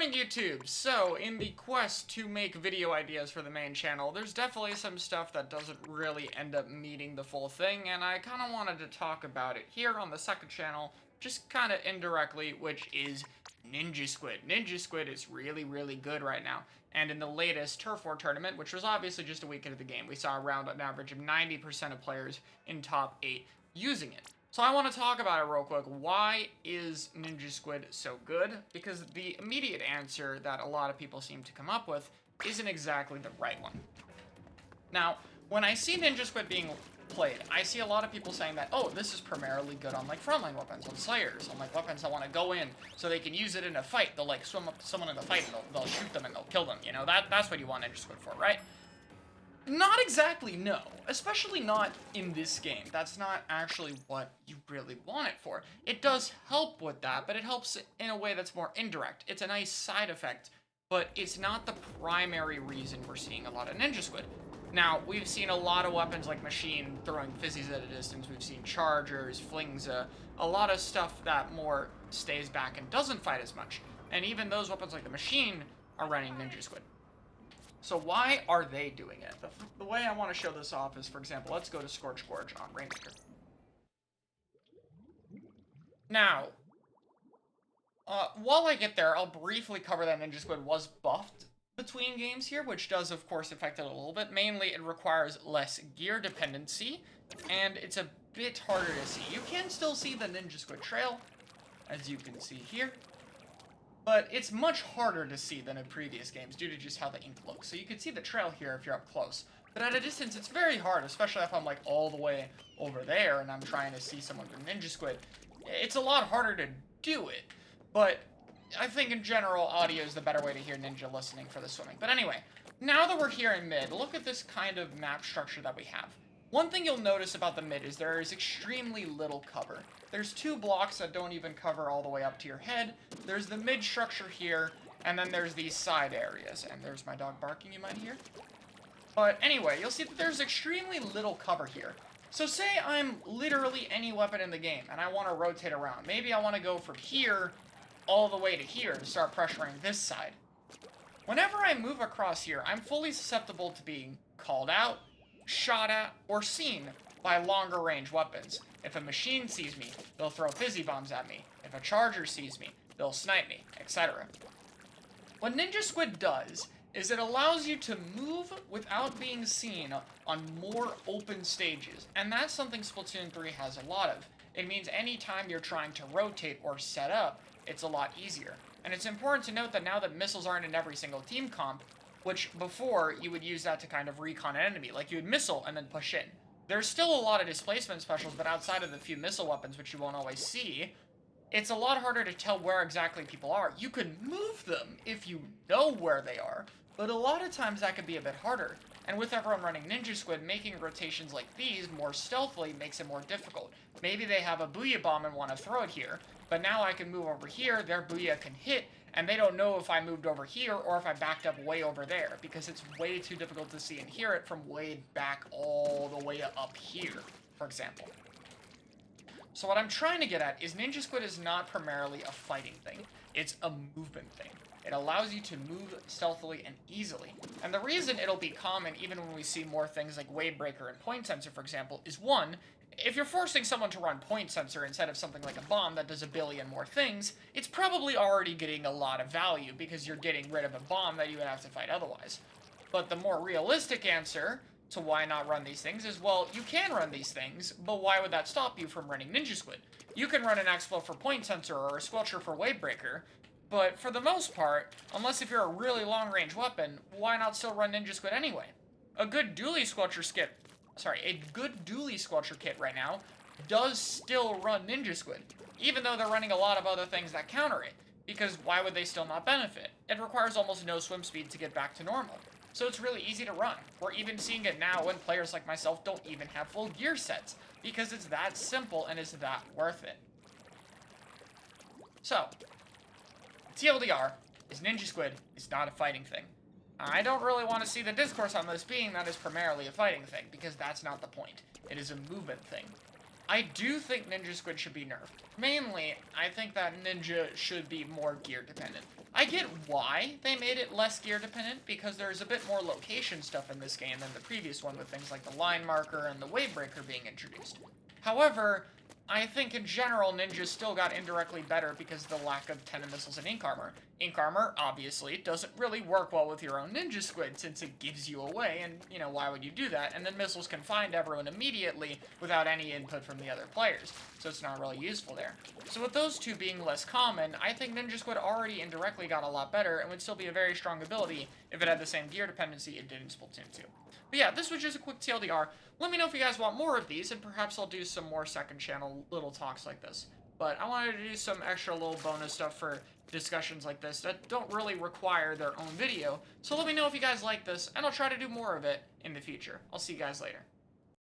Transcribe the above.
morning, YouTube! So, in the quest to make video ideas for the main channel, there's definitely some stuff that doesn't really end up meeting the full thing, and I kind of wanted to talk about it here on the second channel, just kind of indirectly, which is Ninja Squid. Ninja Squid is really, really good right now, and in the latest Turf War tournament, which was obviously just a week into the game, we saw around an average of 90% of players in top 8 using it. So I want to talk about it real quick. Why is Ninja Squid so good? Because the immediate answer that a lot of people seem to come up with isn't exactly the right one. Now, when I see Ninja Squid being played, I see a lot of people saying that, oh, this is primarily good on, like, frontline weapons, on Slayers, on, like, weapons that want to go in so they can use it in a fight. They'll, like, swim up to someone in the fight and they'll shoot them and they'll kill them, you know? That's what you want Ninja Squid for, right? Not exactly, no. Especially not in this game. That's not actually what you really want it for. It does help with that, but it helps in a way that's more indirect. It's a nice side effect, but it's not the primary reason we're seeing a lot of Ninja Squid. Now, we've seen a lot of weapons like Machine throwing fizzies at a distance. We've seen Chargers, Flings, a lot of stuff that more stays back and doesn't fight as much. And even those weapons like the Machine are running Ninja Squid. So why are they doing it? The way I want to show this off is, for example, let's go to Scorch Gorge on Rainmaker. Now, while I get there, I'll briefly cover that Ninja Squid was buffed between games here, which does, of course, affect it a little bit. Mainly, it requires less gear dependency, and it's a bit harder to see. You can still see the Ninja Squid trail, as you can see here. But it's much harder to see than in previous games due to just how the ink looks. So you can see the trail here if you're up close. But at a distance, it's very hard, especially if I'm like all the way over there and I'm trying to see someone with Ninja Squid. It's a lot harder to do it. But I think in general, audio is the better way to hear Ninja listening for the swimming. But anyway, now that we're here in mid, look at this kind of map structure that we have. One thing you'll notice about the mid is there is extremely little cover. There's 2 blocks that don't even cover all the way up to your head. There's the mid structure here, and then there's these side areas. And there's my dog barking, you might hear. But anyway, you'll see that there's extremely little cover here. So say I'm literally any weapon in the game, and I want to rotate around. Maybe I want to go from here all the way to here to start pressuring this side. Whenever I move across here, I'm fully susceptible to being called out, shot at, or seen by longer range weapons. If a Machine sees me, they'll throw fizzy bombs at me. If a Charger sees me, they'll snipe me, etc. What Ninja Squid does is it allows you to move without being seen on more open stages, and that's something Splatoon 3 has a lot of. It means anytime you're trying to rotate or set up, it's a lot easier. And it's important to note that now that missiles aren't in every single team comp, which before you would use that to kind of recon an enemy, like you would missile and then push in. There's still a lot of displacement specials, but outside of the few missile weapons, which you won't always see, it's a lot harder to tell where exactly people are. You can move them if you know where they are, but a lot of times that can be a bit harder. And with everyone running Ninja Squid, making rotations like these more stealthily makes it more difficult. Maybe they have a Booyah Bomb and want to throw it here, but now I can move over here, their Booyah can hit, and they don't know if I moved over here or if I backed up way over there, because it's way too difficult to see and hear it from way back all the way up here, for example. So what I'm trying to get at is Ninja Squid is not primarily a fighting thing, it's a movement thing. It allows you to move stealthily and easily. And the reason it'll be common, even when we see more things like Wave Breaker and Point Sensor, for example, is one, if you're forcing someone to run Point Sensor instead of something like a bomb that does a billion more things, it's probably already getting a lot of value because you're getting rid of a bomb that you would have to fight otherwise. But the more realistic answer to why not run these things is, well, you can run these things, but why would that stop you from running Ninja Squid? You can run an Explo for Point Sensor or a Squelcher for Wave Breaker, but for the most part, unless if you're a really long-range weapon, why not still run Ninja Squid anyway? A good dually Squelcher kit right now does still run Ninja Squid, even though they're running a lot of other things that counter it, because why would they still not benefit? It requires almost no swim speed to get back to normal, so it's really easy to run. We're even seeing it now when players like myself don't even have full gear sets, because it's that simple and it's that worth it. So, TLDR is Ninja Squid is not a fighting thing. I don't really want to see the discourse on this being that is primarily a fighting thing, because that's not the point. It is a movement thing. I do think Ninja Squid should be nerfed. Mainly, I think that Ninja should be more gear dependent. I get why they made it less gear dependent, because there's a bit more location stuff in this game than the previous one, with things like the line marker and the wave breaker being introduced. However, I think in general, Ninja still got indirectly better because of the lack of Tenon missiles and Ink Armor. Ink Armor, obviously, doesn't really work well with your own Ninja Squid since it gives you away, and, you know, why would you do that? And then missiles can find everyone immediately without any input from the other players, so it's not really useful there. So with those two being less common, I think Ninja Squid already indirectly got a lot better and would still be a very strong ability if it had the same gear dependency it did in Splatoon 2. But yeah, this was just a quick TLDR. Let me know if you guys want more of these, and perhaps I'll do some more second channel little talks like this. But I wanted to do some extra little bonus stuff for discussions like this that don't really require their own video. So let me know if you guys like this, and I'll try to do more of it in the future. I'll see you guys later.